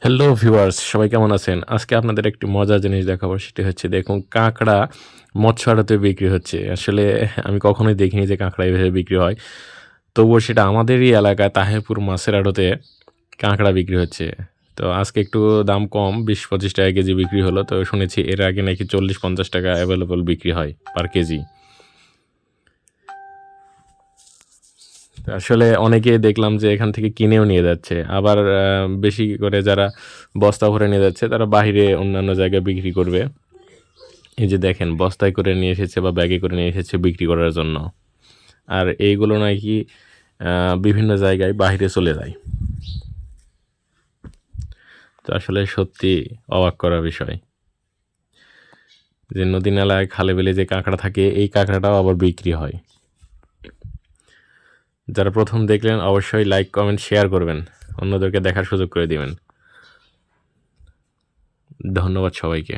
Hello viewers, সবাই কেমন আছেন? আজকে আপনাদের একটি মজার জিনিস দেখাবো। সেটি হচ্ছে দেখুন কাঁকড়া মৎস্য আড়তে বিক্রি হচ্ছে। আসলে আমি কখনোই দেখিনি যে কাঁকড়া এভাবে বিক্রি হয়। তবুও সেটা আমাদেরই এলাকায় তাহেরপুর মাছের আড়তে কাঁকড়া বিক্রি হচ্ছে। তো আজকে একটু দাম কম, ২০-২৫ টাকা কেজি বিক্রি হলো। তো শুনেছি এর আগে নাকি ৪০-৫০ টাকা এভেলেবল বিক্রি হয় পার কেজি। আসলে অনেকেই দেখলাম যে এখান থেকে কিনেও নিয়ে যাচ্ছে। আবার বেশি করে যারা বস্তা ভরে নিয়ে যাচ্ছে তারা বাহিরে অন্যান্য জায়গায় বিক্রি করবে। এই যে দেখেন বস্তায় করে নিয়ে এসেছে বা ব্যাগে করে নিয়ে এসেছে বিক্রি করার জন্য। আর এইগুলো নাকি বিভিন্ন জায়গায় বাহিরে চলে যায়। তো আসলে সত্যি অবাক করা বিষয়। যে নদী নালায় খালে বিলে যে কাঁকড়া থাকে এই কাঁকড়াটাও আবার বিক্রি হয়। যারা প্রথম দেখলেন অবশ্যই লাইক, কমেন্ট, শেয়ার করবেন। অন্যদেরকে দেখার সুযোগ করে দিবেন। ধন্যবাদ সবাইকে।